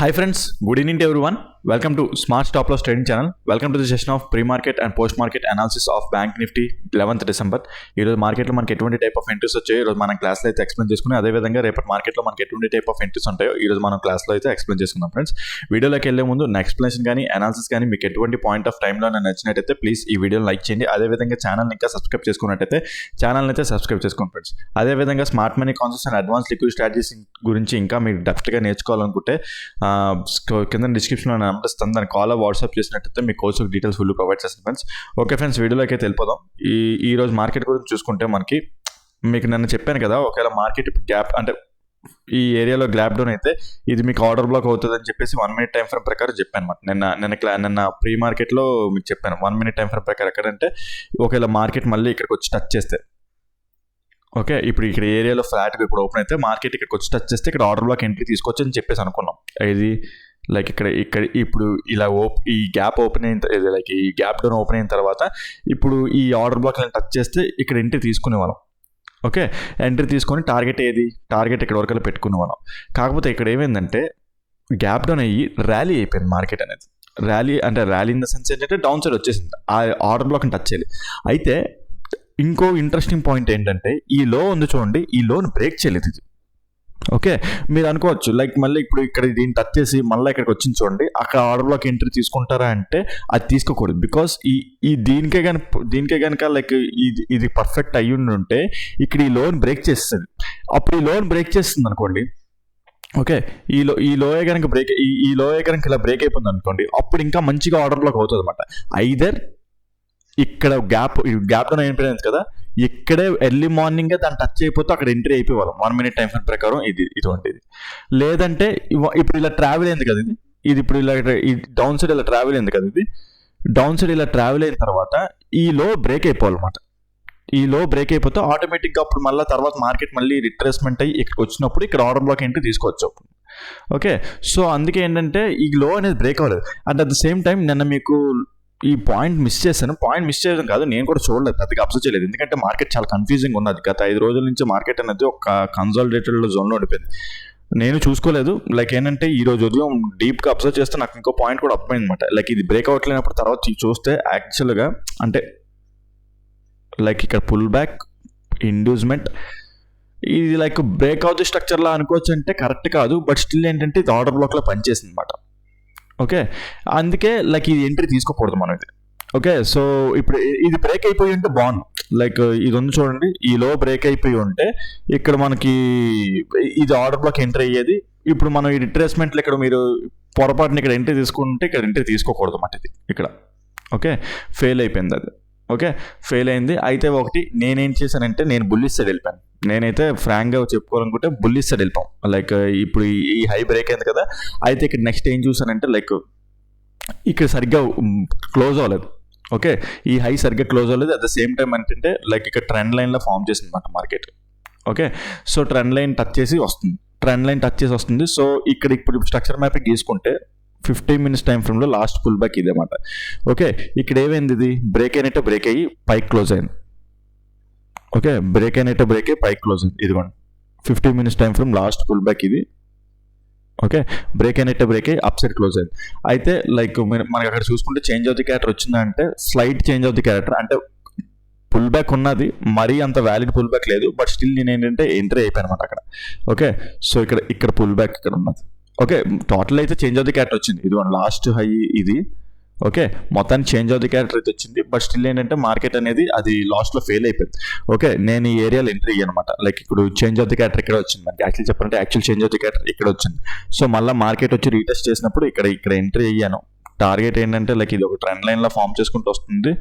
Hi friends, good evening to everyone. Welcome to Smart Stop Loss Trading Channel. Welcome to the session of pre-market and post-market analysis of Bank Nifty 11th December. ఈరోజు మార్కెట్లో మనకి ఎటువంటి type of entries వచ్చాయో ఈరోజు మనం క్లాస్లో అయితే explain చేసుకుని అదేవిధంగా రేపటి మార్కెట్లో మనకి ఎటువంటి టైప్ ఆఫ్ ఎంట్రీస్ ఉంటాయో ఈరోజు మనం క్లాస్లో అయితే ఎక్స్ప్లెయిన్ చేసుకుందాం ఫ్రెండ్స్. వీడియోలోకి వెళ్ళే ముందు నా ఎక్స్ప్లెనేషన్ కానీ అనాలిసిస్ కానీ మీకు ఎటువంటి పాయింట్ ఆఫ్ టైంలో నేను నచ్చినట్టయితే ప్లీజ్ ఈ వీడియోని లైక్ చేయండి. అదేవిధంగా ఛానల్ని ఇంకా సబ్స్క్రైబ్ చేసుకున్నట్టయితే ఛానల్ని అయితే సబ్స్క్రైబ్ చేసుకోండి ఫ్రెండ్స్. అదేవిధంగా smart money concepts and advance liquid strategies గురించి ఇంకా మీరు డెప్త్గా నేర్చుకోవాలనుకుంటే కింద డిస్క్రిప్షన్లో నెంబర్ ఇస్తాను, దాని కాల్ వాట్సాప్ చేసినట్టయితే మీ కోర్స్ డీటెయిల్స్ ఫుల్ ప్రొవైడ్ చేస్తాను ఫ్రెండ్స్. ఓకే ఫ్రెండ్స్, వీడియోలోకి అయితే వెళ్ళిపోదాం. ఈ రోజు మార్కెట్ గురించి చూసుకుంటే మనకి మీకు నన్ను చెప్పాను కదా, ఒకవేళ మార్కెట్ ఇప్పుడు గ్యాప్ అంటే ఈ ఏరియాలో గ్యాప్ డౌన్ అయితే ఇది మీకు ఆర్డర్ బ్లాక్ అవుతుంది అని చెప్పేసి 1 minute టైం ఫ్రేమ్ ప్రకారం చెప్పాను అనమాట. నిన్న ప్రీ మార్కెట్లో మీకు చెప్పాను 1 minute టైం ఫ్రేమ్ ప్రకారం ఎక్కడంటే ఒకవేళ మార్కెట్ మళ్ళీ ఇక్కడికి వచ్చి టచ్ చేస్తే ఓకే, ఇప్పుడు ఇక్కడ ఏరియాలో ఫ్లాట్గా ఇప్పుడు ఓపెన్ అయితే మార్కెట్ ఇక్కడికి వచ్చి టచ్ చేస్తే ఇక్కడ ఆర్డర్ బ్లాక్ ఎంట్రీ తీసుకోవచ్చు అని చెప్పేసి అనుకున్నాం. ఇది లైక్ ఇక్కడ ఇప్పుడు ఇలా ఈ గ్యాప్ ఓపెన్ అయిన లైక్ ఈ గ్యాప్ డౌన్ ఓపెన్ అయిన తర్వాత ఇప్పుడు ఈ ఆర్డర్ బ్లాక్ టచ్ చేస్తే ఇక్కడ ఎంట్రీ తీసుకునే వాళ్ళం. ఓకే, ఎంట్రీ తీసుకొని టార్గెట్ ఇక్కడ వరకు పెట్టుకునే వాళ్ళం. కాకపోతే ఇక్కడ ఏమైందంటే గ్యాప్ డౌన్ అయ్యి ర్యాలీ అయిపోయింది మార్కెట్ అనేది. ర్యాలీ ఇన్ ద సెన్స్ ఏంటంటే డౌన్ సైడ్ వచ్చేసింది, ఆ ఆర్డర్ బ్లాక్ని టచ్ చేయాలి. అయితే ఇంకో ఇంట్రెస్టింగ్ పాయింట్ ఏంటంటే ఈ లో ఉంది చూడండి, ఈ లోన్ బ్రేక్ చేయలేదు ఇది. ఓకే, మీరు అనుకోవచ్చు లైక్ మళ్ళీ ఇప్పుడు ఇక్కడ దీన్ని టచ్ చేసి మళ్ళీ ఇక్కడికి వచ్చింది చూడండి, అక్కడ ఆర్డర్ బ్లాక్ ఎంట్రీ తీసుకుంటారా అంటే అది తీసుకోకూడదు. బికాస్ ఈ దీనికే కనుక లైక్ ఇది పర్ఫెక్ట్ అయ్యి ఉంటే ఇక్కడ ఈ లోన్ బ్రేక్ చేస్తుంది. అప్పుడు ఈ లోన్ బ్రేక్ చేస్తుంది అనుకోండి, ఓకే, ఈ లోయే కనుక ఇలా బ్రేక్ అయిపోతుంది అనుకోండి, అప్పుడు ఇంకా మంచిగా ఆర్డర్ బ్లాక్ అవుతుంది అనమాట. ఐదర్ ఇక్కడ గ్యాప్ డౌన్ అయిపోయింది కదా, ఇక్కడే ఎర్లీ మార్నింగే దాన్ని టచ్ అయిపోతే అక్కడ ఎంట్రీ అయిపోవాలి 1 minute టైం ఫ్రేమ్ ప్రకారం ఇటువంటిది. లేదంటే ఇప్పుడు ఇలా ట్రావెల్ అయింది కదా, ఇది ఇప్పుడు ఇలా డౌన్ సైడ్ ఇలా ట్రావెల్ అయింది కదా, ఇది డౌన్ సైడ్ ఇలా ట్రావెల్ అయిన తర్వాత ఈ లో బ్రేక్ అయిపోవాలన్నమాట. ఈ లో బ్రేక్ అయిపోతే ఆటోమేటిక్గా అప్పుడు మళ్ళీ తర్వాత మార్కెట్ మళ్ళీ రిట్రేస్మెంట్ అయ్యి ఇక్కడికి వచ్చినప్పుడు ఇక్కడ ఆర్డర్ బ్లాక్ ఎంట్రీ తీసుకోవచ్చు అప్పుడు. ఓకే, సో అందుకే ఏంటంటే ఈ లో అనేది బ్రేక్ అవ్వలేదు. And at the same time నిన్న మీకు ఈ పాయింట్ మిస్ చేయడం కాదు, నేను కూడా చూడలేదు, పెద్దగా అబ్జర్వ్ చేయలేదు. ఎందుకంటే మార్కెట్ చాలా కన్ఫ్యూజింగ్ ఉన్నది. గత 5 రోజుల నుంచి మార్కెట్ అనేది ఒక కన్సాలిడేటెడ్ జోన్లో ఉండిపోయింది. నేను చూసుకోలేదు. లైక్ ఏంటంటే ఈ రోజు ఉదయం డీప్గా అబ్జర్వ్ చేస్తే నాకు ఇంకో పాయింట్ కూడా అర్థమైంది అనమాట. లైక్ ఇది బ్రేక్ అవ్వట్లేనప్పుడు తర్వాత చూస్తే యాక్చువల్గా అంటే లైక్ ఇక్కడ పుల్ బ్యాక్ ఇండ్యూస్మెంట్ ఇది లైక్ బ్రేక్ అవుట్ స్ట్రక్చర్లా అనుకోవచ్చు అంటే కరెక్ట్ కాదు. బట్ స్టిల్ ఏంటంటే ఇది ఆర్డర్ బ్లాక్లో పనిచేసింది అనమాట. ఓకే, అందుకే లైక్ ఇది ఎంట్రీ తీసుకోకూడదు మనం ఇది. ఓకే, సో ఇప్పుడు ఇది బ్రేక్ అయిపోయి ఉంటే బాగుంది. లైక్ ఇది ఉంది చూడండి, ఈ లో బ్రేక్ అయిపోయి ఉంటే ఇక్కడ మనకి ఇది ఆర్డర్ బ్లాక్ ఎంట్రీ అయ్యేది. ఇప్పుడు మనం ఈ రిట్రేస్మెంట్లో ఇక్కడ మీరు పొరపాటున ఇక్కడ ఎంట్రీ తీసుకుంటే ఇక్కడ ఎంట్రీ తీసుకోకూడదు అన్నమాట ఇది ఇక్కడ. ఓకే, ఫెయిల్ అయిపోయింది అది. ఓకే, ఫెయిల్ అయింది. అయితే ఒకటి నేనేం చేశానంటే నేను బుల్లిష్ సైడ్ వెళ్ళిపోయాను. నేనైతే ఫ్రాంక్గా చెప్పుకోవాలనుకుంటే బుల్లిష్ సైడ్ వెళ్ళిపోయాం. లైక్ ఇప్పుడు ఈ హై బ్రేక్ అయింది కదా, అయితే ఇక్కడ నెక్స్ట్ ఏం చూసానంటే లైక్ ఇక్కడ సరిగ్గా క్లోజ్ అవ్వలేదు. ఓకే, ఈ హై సరిగ్గా క్లోజ్ అవ్వలేదు. అట్ ద సేమ్ టైం ఏంటంటే లైక్ ఇక్కడ ట్రెండ్ లైన్లో ఫామ్ చేసింది అనమాట market. Okay, so trend line touch చేసి వస్తుంది. సో ఇప్పుడు స్ట్రక్చర్ మ్యాపింగ్ గీసుకుంటే 15 minutes టైం ఫ్రేమ్లో లాస్ట్ పుల్ బ్యాక్ ఇదే అన్నమాట. ఓకే, ఇక్కడ ఏమైంది, ఇది బ్రేక్ అయ్యి పైకి క్లోజ్ అయింది. ఓకే, బ్రేక్ అయ్యి పైకి క్లోజ్ అయింది. ఇదిగోండి 15 minutes time frame last pull back ఇది. ఓకే, బ్రేక్ అయ్యి అప్ సైడ్ క్లోజ్ అయింది. అయితే లైక్ మనకి అక్కడ చూసుకుంటే చేంజ్ ఆఫ్ ది క్యారెక్టర్ వచ్చిందంటే slight change of the character, అంటే పుల్ బ్యాక్ ఉన్నది, మరీ అంత వ్యాలిడ్ పుల్ బ్యాక్ లేదు. బట్ స్టిల్ నేను ఏంటంటే ఎంట్రీ అయిపోయాను అనమాట అక్కడ. ఓకే, సో ఇక్కడ పుల్ బ్యాక్ ఇక్కడ ఉన్నది. ఓకే, టోటల్ అయితే చేంజ్ ఆఫ్ ది క్యారెక్టర్ వచ్చింది. ఇది లాస్ట్ హై ఇది. ఓకే, మొత్తానికి చేంజ్ ఆఫ్ ది క్యారెక్టర్ అయితే వచ్చింది. బట్ స్టిల్ ఏంటంటే మార్కెట్ అనేది అది లాస్ట్లో ఫెయిల్ అయిపోయింది. ఓకే, నేను ఈ ఏరియాలో ఎంట్రీ అయ్యానమాట. లైక్ ఇప్పుడు చేంజ్ ఆఫ్ ది క్యారెక్టర్ ఇక్కడ వచ్చింది మనకి. Actual change of the character ఇక్కడ వచ్చింది. సో మళ్ళీ మార్కెట్ వచ్చి రీటెస్ట్ చేసినప్పుడు ఇక్కడ ఎంట్రీ అయ్యాను. టార్గెట్ ఏంటంటే లైక్ ఇది ఒక ట్రెండ్ లైన్లో ఫామ్ చేసుకుంటూ వస్తుంది.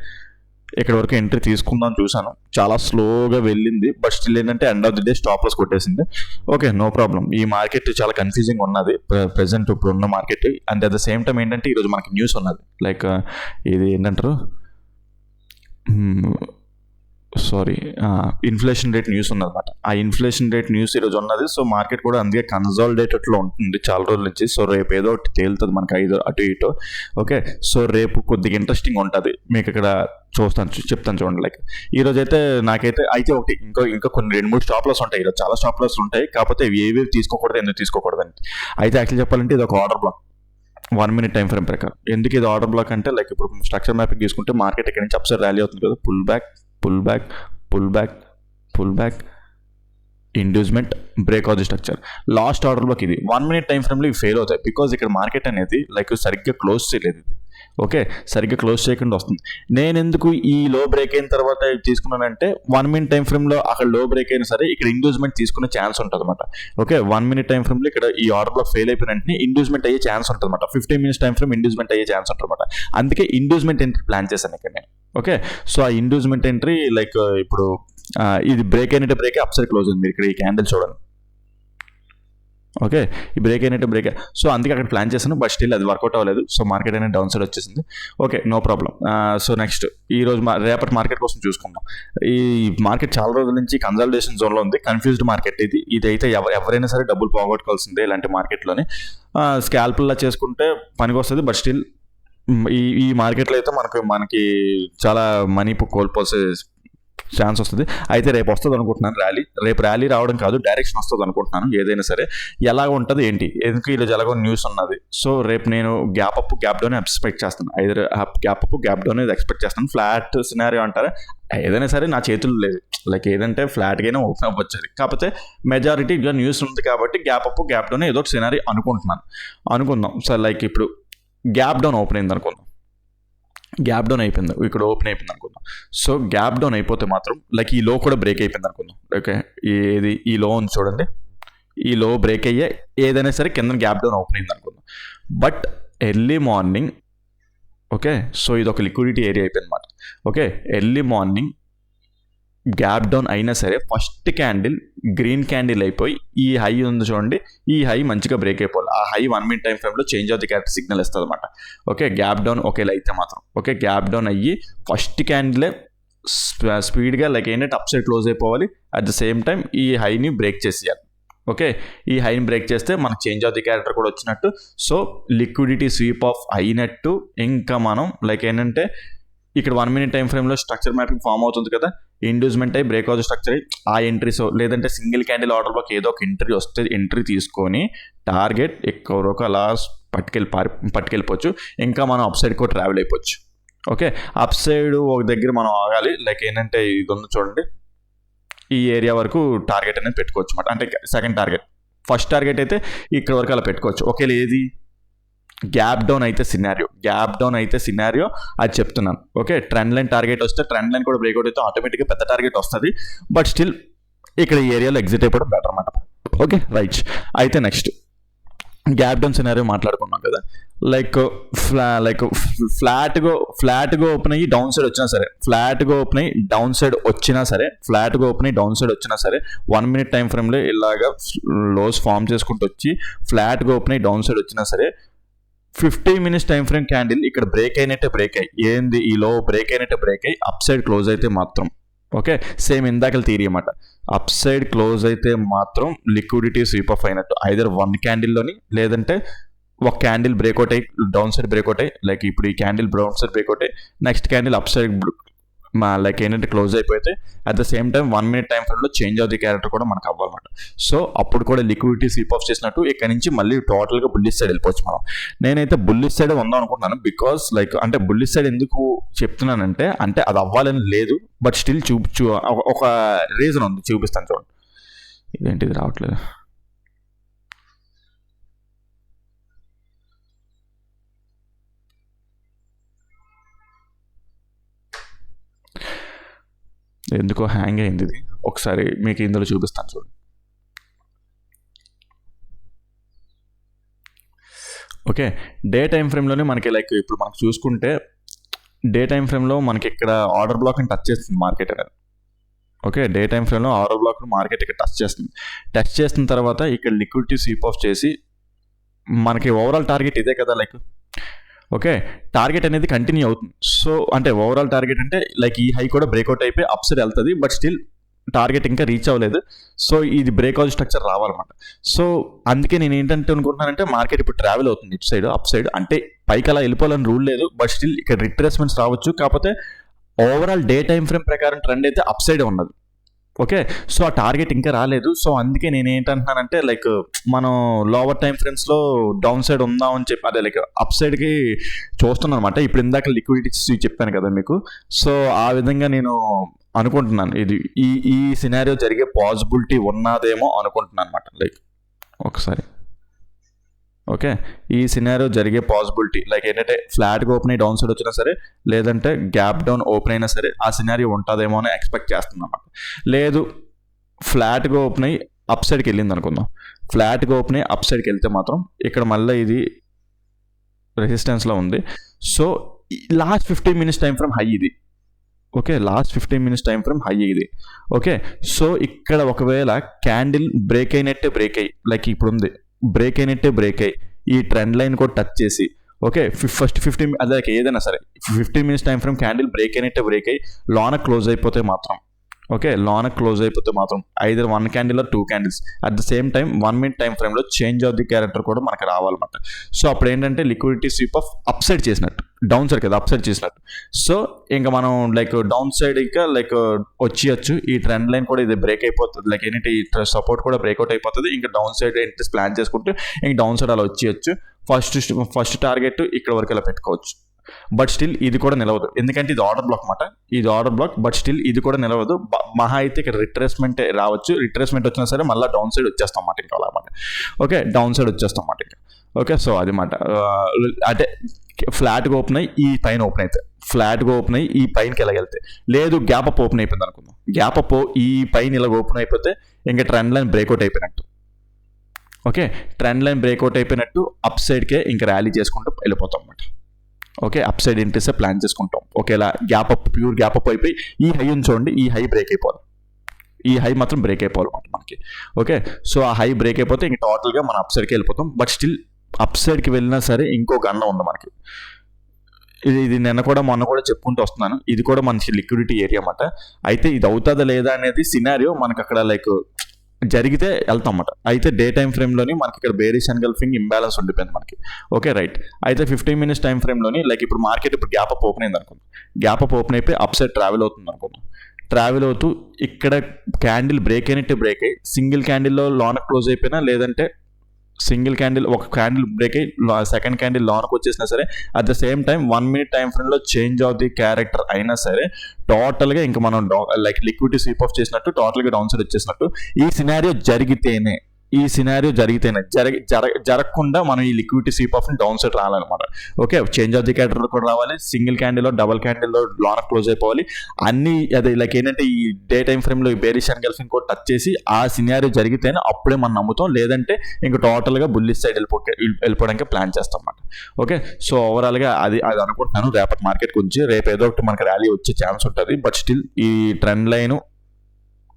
ఇక్కడ వరకు ఎంట్రీ తీసుకుందాం చూసాను, చాలా స్లోగా వెళ్ళింది. బట్ స్టిల్ ఏంటంటే end of the day stop loss కొట్టేసింది. Okay, no problem. ఈ మార్కెట్ చాలా కన్ఫ్యూజింగ్ ఉన్నది ప్రెసెంట్ ఇప్పుడు ఉన్న market. And at the same time ఏంటంటే ఈరోజు మనకి న్యూస్ ఉన్నది. లైక్ ఇది ఏంటంటారు సారీ ఇన్ఫ్లేషన్ రేట్ న్యూస్ ఉన్నదన్నమాట. ఆ ఇన్ఫ్లేషన్ రేట్ న్యూస్ ఈరోజు ఉన్నది. సో మార్కెట్ కూడా అందుకే కన్సాలిడేటెడ్లో ఉంటుంది చాలా రోజుల నుంచి. సో రేపు ఏదో ఒకటి తేలుతుంది మనకి ఐదు అటు ఇటు. ఓకే, సో రేపు కొద్దిగా ఇంట్రెస్టింగ్ ఉంటుంది. మీకు ఇక్కడ చెప్తాను చూడండి. లైక్ ఈరోజు అయితే నాకైతే ఒకటి ఇంకా కొన్ని 2-3 స్టాప్ లాస్ ఉంటాయి. ఈరోజు చాలా స్టాప్ లాస్ ఉంటాయి, కాకపోతే ఏవి తీసుకోకూడదు, ఎందుకు తీసుకోకూడదని అయితే యాక్చువల్లీ చెప్పాలంటే ఇది ఒక order black 1 minute time frame ప్రకారం. ఎందుకు ఇది ఆర్డర్ బ్లాక్ అంటే, లైక్ ఇప్పుడు స్ట్రక్చర్ మ్యాపింగ్ తీసుకుంటే మార్కెట్ ఇక్కడ నుంచి అప్సైడ్ ర్యాలీ అవుతుంది కదా, పుల్ బ్యాక్ ఇండ్యూస్మెంట్ బ్రేక్ అవుతుంది స్ట్రక్చర్. లాస్ట్ ఆర్డర్ బ్లాక్ ఇది 1 minute టైం ఫ్రేమ్లో ఇవి ఫెయిల్ అవుతాయి. బికాజ్ ఇక్కడ మార్కెట్ అనేది లైక్ సరిగ్గా క్లోజ్ చేయలేదు ఇది. ఓకే, సరిగ్గా క్లోజ్ చేయకుండా వస్తుంది. నేను ఎందుకు ఈ లో బ్రేక్ అయిన తర్వాత తీసుకున్నానంటే 1 minute టైం ఫ్రేమ్లో అక్కడ లో బ్రేక్ అయినా సరే ఇక్కడ ఇండ్యూస్మెంట్ తీసుకునే ఛాన్స్ ఉంటుంది అనమాట. ఓకే, 1 minute టైం ఫ్రేమ్లో ఇక్కడ ఈ ఆర్డర్ బ్లాక్ ఫెయిల్ అయిపోయిన వెంటనే ఇండ్యూస్మెంట్ అయ్యే ఛాన్స్ ఉంటుంది అనమాట. 15 minutes టైం ఫ్రేమ్ ఇండ్యూస్మెంట్ అయ్యే ఛాన్స్ ఉంటుంది అనమాట. అందుకే ఇండ్యూస్మెంట్ ఎంట్రీ ప్లాన్ చేశాను ఇక్కడ నేను. ఓకే, సో ఆ ఇండ్యూస్మెంట్ ఎంట్రీ లైక్ ఇప్పుడు ఇది బ్రేక్ అయినట్టు బ్రేక్ అప్ సైడ్ క్లోజ్ ఉంది. మీరు ఇక్కడ ఈ క్యాండిల్ చూడండి. ఓకే, ఈ బ్రేక్ అయినట్టు బ్రేక్. సో అందుకే అక్కడ ప్లాన్ చేశాను, బట్ స్టిల్ అది వర్కౌట్ అవ్వలేదు. సో మార్కెట్ అనేది డౌన్ సైడ్ వచ్చేసింది. Okay, no problem. So next ఈరోజు రేపటి మార్కెట్ కోసం చూసుకుందాం. ఈ మార్కెట్ చాలా రోజుల నుంచి కన్సల్టేషన్ జోన్లో ఉంది. కన్ఫ్యూజ్డ్ మార్కెట్ ఇది అయితే ఎవరైనా సరే డబ్బులు పోగొట్టుకోవాల్సిందే ఇలాంటి మార్కెట్లోనే. స్కాల్పుల్లా చేసుకుంటే పనికి వస్తుంది, బట్ స్టిల్ ఈ మార్కెట్లో అయితే మనకి చాలా మనీ కోల్పోసే ఛాన్స్ వస్తుంది. అయితే రేపు వస్తుంది అనుకుంటున్నాను ర్యాలీ. రేపు ర్యాలీ రావడం కాదు, డైరెక్షన్ వస్తుంది అనుకుంటున్నాను. ఏదైనా సరే ఎలా ఉంటుంది ఏంటి, ఎందుకు ఈరోజు ఎలాగో న్యూస్ ఉన్నది. సో రేపు నేను gap up gap down expect చేస్తాను. Either gap up gap down expect చేస్తాను. ఫ్లాట్ సినారియో అంటారా, ఏదైనా సరే నా చేతుల్లో లేదు. లైక్ ఏదంటే ఫ్లాట్గానే ఓపెన్ అవ్వచ్చు. కాకపోతే మెజారిటీగా న్యూస్ ఉంది కాబట్టి గ్యాప్ అప్ గ్యాప్ డౌన్ ఏదో ఒక సినారీ అనుకుందాం. సార్ లైక్ ఇప్పుడు గ్యాప్ డౌన్ ఓపెన్ అయింది అనుకుందాం. గ్యాప్ డౌన్ అయిపోయింది, ఇక్కడ ఓపెన్ అయిపోయింది అనుకుందాం. సో గ్యాప్ డౌన్ అయిపోతే మాత్రం లైక్ ఈ లో కూడా బ్రేక్ అయిపోయింది అనుకుందాం. ఓకే, ఈ లో ఉంది చూడండి. ఈ లో బ్రేక్ అయ్యే ఏదైనా సరే కింద గ్యాప్ డౌన్ ఓపెన్ అయింది అనుకుందాం. But early morning, okay, so ఇది ఒక లిక్విడిటీ ఏరియా అయిపోయింది అనమాట. Okay, early morning gap down అయినా సరే ఫస్ట్ క్యాండిల్ గ్రీన్ క్యాండిల్ అయిపోయి ఈ హై ఉంది చూడండి, ఈ హై మంచిగా బ్రేక్ అయిపోవాలి. ఆ హై 1 minute టైం ఫ్రేమ్లో change of the character signal ఇస్తుంది అనమాట. ఓకే, గ్యాప్ డౌన్ ఒకేలా అయితే మాత్రం. ఓకే, గ్యాప్ డౌన్ అయ్యి ఫస్ట్ క్యాండిలే స్పీడ్గా లైక్ ఏంటంటే అప్ సైడ్ క్లోజ్ అయిపోవాలి. అట్ ద సేమ్ టైం ఈ హైని బ్రేక్ చేసేయాలి. ఓకే, ఈ హైని బ్రేక్ చేస్తే మనకు చేంజ్ ఆఫ్ ది క్యారెక్టర్ కూడా వచ్చినట్టు. సో లిక్విడిటీ స్వీప్ ఆఫ్ అయినట్టు. ఇంకా మనం లైక్ ఏంటంటే ఇక్కడ 1 minute టైం ఫ్రేమ్లో స్ట్రక్చర్ మ్యాపింగ్ ఫామ్ అవుతుంది కదా, ఇండ్యూస్మెంట్ అయ్యి బ్రేక్ అవుతుంది స్ట్రక్చర్ అయ్యి ఆ ఎంట్రీస్, లేదంటే సింగిల్ క్యాండిల్ ఆర్డర్ బ్లాక్ ఏదో ఒక ఎంట్రీ వస్తే ఎంట్రీ తీసుకొని టార్గెట్ ఎక్కువ అలా పట్టుకెళ్ళిపోవచ్చు. ఇంకా మనం అప్ సైడ్ కూడా ట్రావెల్ అయిపోవచ్చు. ఓకే, అప్ సైడ్ ఒక దగ్గర మనం ఆగాలి. లైక్ ఏంటంటే ఇది ఉంది చూడండి, ఈ ఏరియా వరకు టార్గెట్ అనేది పెట్టుకోవచ్చు అనమాట. అంటే సెకండ్ టార్గెట్, ఫస్ట్ టార్గెట్ అయితే ఇక్కడ వరకు అలా పెట్టుకోవచ్చు. ఓకే, ఏది గ్యాప్ డౌన్ అయితే సినారియో అది చెప్తున్నాను. ఓకే, ట్రెండ్ లైన్ టార్గెట్ వస్తే ట్రెండ్ లైన్ కూడా బ్రేక్అవుట్ అయితే ఆటోమేటిక్గా పెద్ద టార్గెట్ వస్తుంది. బట్ స్టిల్ ఇక్కడ ఈ ఏరియాలో ఎగ్జిట్ అయిపోవడం బెటర్ అనమాట. Okay right. అయితే నెక్స్ట్ గ్యాప్ డౌన్ సినారియో మాట్లాడుకున్నాం కదా. లైక్ ఫ్లాట్గా ఓపెన్ అయ్యి డౌన్ సైడ్ వచ్చినా సరే, ఫ్లాట్గా ఓపెన్ అయ్యి డౌన్ సైడ్ వచ్చినా సరే 1 minute టైం ఫ్రేమ్లో ఇలాగా లోస్ ఫామ్ చేసుకుంటూ వచ్చి ఫ్లాట్గా ఓపెన్ అయ్యి డౌన్ సైడ్ వచ్చినా సరే 50 minutes టైం ఫ్రేమ్ క్యాండిల్ ఇక్కడ బ్రేక్ అయ్యి ఈ లో బ్రేక్ అయ్యి అప్ సైడ్ క్లోజ్ అయితే మాత్రం, ఓకే, సేమ్ ఇందాక థియరీ అన్నమాట. అప్ సైడ్ క్లోజ్ అయితే మాత్రం లిక్విడిటీ స్వీప్ ఆఫ్ అయినట్టు. ఐదర్ 1 క్యాండిల్లోని, లేదంటే ఒక క్యాండిల్ బ్రేక్అవుట్ అయ్యి డౌన్ సైడ్ బ్రేక్అవుట్ అయ్యి, లైక్ ఇప్పుడు ఈ క్యాండిల్ డౌన్ సైడ్ బ్రేక్అవుట్ అయ్యి next candle up side like ఏంటంటే క్లోజ్ అయిపోతే at the same time 1 minute time ఫ్రేమ్లో చేంజ్ ఆఫ్ ది క్యారెక్టర్ కూడా మనకు అవ్వాలన్నమాట. సో అప్పుడు కూడా లిక్విడిటీ స్వీప్ ఆఫ్ చేసినట్టు ఇక్కడ నుంచి మళ్ళీ టోటల్గా బుల్లిష్ సైడ్ వెళ్ళిపోవచ్చు మనం. నేనైతే బుల్లిష్ సైడ్ ఉందాం అనుకుంటున్నాను. బికాస్ లైక్ అంటే బుల్లిష్ సైడ్ ఎందుకు చెప్తున్నానంటే అది అవ్వాలని లేదు, బట్ స్టిల్ ఒక రీజన్ ఉంది, చూపిస్తాను చూడండి. ఇదేంటిది రావట్లేదు. ఎందుకో హ్యాంగ్ అయింది ఇది. ఒకసారి మీకు ఇందులో చూపిస్తాను చూడండి. ఓకే, డే టైం ఫ్రేమ్లోనే మనకి లైక్ ఇప్పుడు మనకు చూసుకుంటే డే టైం ఫ్రేమ్లో మనకి ఇక్కడ ఆర్డర్ బ్లాక్ని టచ్ చేస్తుంది మార్కెట్ అనేది. ఓకే, డే టైం ఫ్రేమ్లో ఆర్డర్ బ్లాక్ మార్కెట్ ఇక్కడ టచ్ చేసిన తర్వాత ఇక్కడ లిక్విడిటీ స్వీప్ ఆఫ్ చేసి మనకి ఓవరాల్ టార్గెట్ ఇదే కదా. లైక్ ఓకే, టార్గెట్ అనేది కంటిన్యూ అవుతుంది. సో అంటే ఓవరాల్ టార్గెట్ అంటే లైక్ ఈ హై కూడా బ్రేక్అవుట్ అయిపోయి అప్ సైడ్ వెళ్తుంది, బట్ స్టిల్ టార్గెట్ ఇంకా రీచ్ అవ్వలేదు. సో ఇది బ్రేక్అవుట్ స్ట్రక్చర్ రావాలన్నమాట. సో అందుకే నేను ఏంటంటే అనుకుంటున్నానంటే మార్కెట్ ఇప్పుడు ట్రావెల్ అవుతుంది ఇటు సైడ్ అప్ సైడ్, అంటే పైకి అలా వెళ్ళిపోవాలని రూల్ లేదు, బట్ స్టిల్ ఇక్కడ రిట్రేస్మెంట్స్ రావచ్చు. కాకపోతే ఓవరాల్ డే టైం ఫ్రేమ్ ప్రకారం ట్రెండ్ అయితే అప్ సైడ్ ఉన్నది. ఓకే, సో ఆ టార్గెట్ ఇంకా రాలేదు. సో అందుకే నేను ఏంటంటున్నానంటే లైక్ మనం లోవర్ టైం ఫ్రేమ్స్లో డౌన్ సైడ్ ఉందామని చెప్పి అదే లైక్ అప్ సైడ్కి చూస్తున్నాను అనమాట. ఇప్పుడు ఇందాక లిక్విడిటీ చెప్పాను కదా మీకు. సో ఆ విధంగా నేను అనుకుంటున్నాను ఇది ఈ సినారియో జరిగే పాసిబిలిటీ ఉన్నదేమో అనుకుంటున్నాను అనమాట. లైక్ ఒకసారి ఓకే, ఈ సినారియో జరిగే పాసిబిలిటీ లైక్ ఏంటంటే ఫ్లాట్గా ఓపెన్ అయ్యి డౌన్ సైడ్ వచ్చినా సరే, లేదంటే గ్యాప్ డౌన్ ఓపెన్ అయినా సరే ఆ సినారియో ఉంటుందేమో అని ఎక్స్పెక్ట్ చేస్తున్నాం అన్నమాట. లేదు ఫ్లాట్గా ఓపెన్ అయ్యి అప్ సైడ్కి వెళ్ళింది అనుకుందాం. ఫ్లాట్గా ఓపెన్ అయ్యి అప్ సైడ్కి వెళ్తే మాత్రం ఇక్కడ మళ్ళీ ఇది రెసిస్టెన్స్లో ఉంది. So last 15 minutes time frame high ఇది. Okay, last 15 minutes time frame high ఇది. ఓకే, సో ఇక్కడ ఒకవేళ క్యాండిల్ బ్రేక్ అయినట్టే బ్రేక్ అయ్యి లైక్ ఇప్పుడు ఉంది బ్రేక్ అయినట్టే బ్రేక్ అయ్యి ఈ ట్రెండ్ లైన్ కూడా టచ్ చేసి ఓకే ఫస్ట్ 15 అదే ఏదైనా సరే 15 minutes time frame candle break అయినట్టే బ్రేక్ అయ్యి లోన క్లోజ్ అయిపోతే మాత్రం ఓకే, లోన క్లోజ్ అయిపోతే మాత్రం either 1 candle or 2 candles at the same time 1 minute time ఫ్రేమ్లో చేంజ్ ఆఫ్ ది క్యారెక్టర్ కూడా మనకు రావాలన్నమాట. సో అప్పుడు ఏంటంటే liquidity sweep of up side చేసినట్టు, డౌన్ సైడ్ కదా అప్ సైడ్ చేసినట్టు. సో ఇంకా మనం లైక్ డౌన్ సైడ్ ఇంకా లైక్ వచ్చేయచ్చు. ఈ ట్రెండ్ లైన్ కూడా ఇది బ్రేక్ అయిపోతుంది, లైక్ ఏంటంటే ఈ సపోర్ట్ కూడా బ్రేక్అవుట్ అయిపోతుంది. ఇంకా డౌన్ సైడ్ ఎంట్రీస్ ప్లాన్ చేసుకుంటే ఇంక డౌన్ సైడ్ అలా వచ్చేయచ్చు. ఫస్ట్ టార్గెట్ ఇక్కడ వరకు ఇలా పెట్టుకోవచ్చు. బట్ స్టిల్ ఇది కూడా నిలవదు, ఎందుకంటే ఇది ఆర్డర్ బ్లాక్ అన్నమాట. ఇది ఆర్డర్ బ్లాక్, బట్ స్టిల్ ఇది కూడా నిలవదు. మహా అయితే ఇక్కడ రిట్రేస్మెంట్ రావచ్చు. రిట్రేస్మెంట్ వచ్చినా సరే మళ్ళీ డౌన్ సైడ్ వచ్చేస్తాం అన్నమాట. ఇంకా అన్నమాట ఓకే, డౌన్ సైడ్ వచ్చేస్తాం అన్నమాట ఇంకా. ఓకే, సో అది మాట అంటే ఫ్లాట్గా ఓపెన్ అయ్యి ఈ పైన ఓపెన్ అవుతాయి, ఫ్లాట్గా ఓపెన్ అయ్యి ఈ పైనకి ఎలాగెళ్తాయి. లేదు గ్యాప్ అప్ ఓపెన్ అయిపోయింది అనుకుందాం. గ్యాప్ అప్ ఈ పైన ఇలా ఓపెన్ అయిపోతే ఇంకా ట్రెండ్ లైన్ బ్రేక్అవుట్ అయిపోయినట్టు. ఓకే, ట్రెండ్ లైన్ బ్రేక్అవుట్ అయిపోయినట్టు అప్ సైడ్కే ఇంకా ర్యాలీ చేసుకుంటూ వెళ్ళిపోతాం అన్నమాట. ఓకే, అప్ సైడ్ ఎంట్రీసే ప్లాన్ చేసుకుంటాం. ఓకేలా gap up pure gap up అయిపోయి ఈ హై ఉంచోండి, ఈ హై బ్రేక్ అయిపోవాలి, ఈ హై మాత్రం బ్రేక్ అయిపోవాలి మనకి. ఓకే, సో ఆ హై బ్రేక్ అయిపోతే ఇంక టోటల్గా మనం అప్ సైడ్కి వెళ్ళిపోతాం. బట్ స్టిల్ అప్ సైడ్కి వెళ్ళినా సరే ఇంకో గన్న ఉంది మనకి. ఇది నిన్న కూడా మొన్న కూడా చెప్పుకుంటూ వస్తున్నాను. ఇది కూడా మంచి లిక్విడిటీ ఏరియా అన్నమాట. అయితే ఇది అవుతుందా లేదా అనేది సినారియో మనకు అక్కడ లైక్ జరిగితే వెళ్తాం అన్నమాట. అయితే డే టైం ఫ్రేమ్లోని మనకి ఇక్కడ బేరిష్ ఎన్గల్ఫింగ్ ఇంబ్యాలెన్స్ ఉండిపోయింది మనకి. ఓకే రైట్, అయితే 15 minutes టైం ఫ్రేమ్లోని లైక్ ఇప్పుడు మార్కెట్ ఇప్పుడు గ్యాప్ అప్ ఓపెన్ అయింది అనుకుందాం. గ్యాప్ అప్ ఓపెన్ అయిపోయి అప్ సైడ్ ట్రావెల్ అవుతుంది అనుకుందాం. ట్రావెల్ అవుతూ ఇక్కడ క్యాండిల్ బ్రేక్ అయినట్టే బ్రేక్ అయ్యి సింగిల్ క్యాండిల్లో లోన క్లోజ్ అయిపోయినా, లేదంటే సింగిల్ క్యాండిల్ ఒక క్యాండిల్ బ్రేక్ అయ్యి సెకండ్ క్యాండిల్ లోనకు వచ్చేసినా సరే, at the same time 1 minute time ఫ్రేమ్లో చేంజ్ ఆఫ్ ది క్యారెక్టర్ అయినా సరే టోటల్గా ఇంకా మనం లైక్ లిక్విడిటీ స్వీప్ ఆఫ్ చేసినట్టు టోటల్గా డౌన్ సైడ్ వచ్చేసినట్టు. ఈ సినారియో జరిగితేనే జరగకుండా మనం ఈ liquidity sweep of down side రావాలన్నమాట. Okay, change of the character కూడా రావాలి, సింగిల్ క్యాండిల్లో డబల్ క్యాండిల్లో లోన క్లోజ్ అయిపోవాలి అన్ని. అదే లైక్ ఏంటంటే ఈ డే టైం ఫ్రేమ్లో ఈ బేరిష్ ఎన్గల్ఫింగ్ కూడా టచ్ చేసి ఆ సినారియో జరిగితేనే అప్పుడే మనం నమ్ముతాం, లేదంటే ఇంకా టోటల్గా బుల్లిష్ సైడ్ వెళ్ళిపోవడానికి ప్లాన్ చేస్తాం అన్నమాట. ఓకే, సో ఓవరాల్గా అది అనుకుంటున్నాను. రేపటి మార్కెట్ గురించి రేపు ఏదో ఒకటి మనకి ర్యాలీ వచ్చే ఛాన్స్ ఉంటుంది. బట్ స్టిల్ ఈ ట్రెండ్ లైన్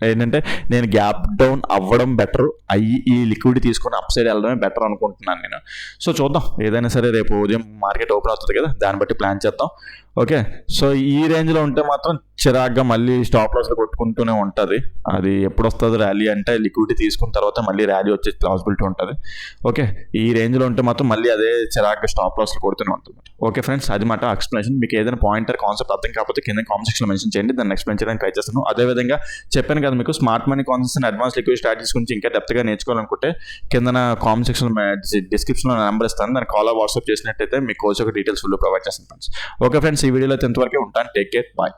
ఏంటంటే నేను గ్యాప్ డౌన్ అవ్వడం బెటర్ అయ్యి ఈ లిక్విడ్ తీసుకొని అప్ సైడ్ వెళ్ళడమే బెటర్ అనుకుంటున్నాను నేను. సో చూద్దాం, ఏదైనా సరే రేపు ఉదయం మార్కెట్ ఓపెన్ అవుతుంది కదా, దాన్ని బట్టి ప్లాన్ చేద్దాం. ఓకే, సో ఈ రేంజ్లో ఉంటే మాత్రం చిరాగ్గా మళ్ళీ స్టాప్ లాస్లో కొట్టుకుంటూనే ఉంటుంది. అది ఎప్పుడు వస్తుంది ర్యాలీ అంటే లిక్విడిటీ తీసుకున్న తర్వాత మళ్ళీ ర్యాలీ వచ్చే పాసిబిలిటీ ఉంటుంది. ఓకే, ఈ రేంజ్లో ఉంటే మాత్రం మళ్ళీ అదే చిరాగ్గా స్టాప్ లాస్లో కొడుతూనే ఉంటుంది. ఓకే ఫ్రెండ్స్, అది మాట ఎక్స్ప్లెనేషన్. మీకు ఏదైనా పాయింటర్ కాన్సెప్ట్ అర్థం కాకపోతే కింద కామెంట్ సెక్షన్లో మెన్షన్ చేయండి, దాన్ని ఎక్స్ప్లెయిన్ చేయడానికి ట్రై చేస్తాను. అదేవిధంగా చెప్పాను కదా మీకు smart money concepts and advance liquid strategies గురించి ఇంకా డెప్త్గా నేర్చుకోవాలనుకుంటే కింద కామెంట్ సెక్షన్లో డిస్క్రిప్షన్లో నెంబర్ ఇస్తాను, దాన్ని కాల్ వాట్సాప్ చేసినట్టయితే మీ కోచ్ ఒక డీటెయిల్స్ ఫుల్ ప్రొవైడ్ చేస్తాను ఫ్రెండ్స్. ఓకే ఫ్రెండ్స్, ఈ వీడియోలో ఎంతవరకు ఉంటాను. Take care, bye.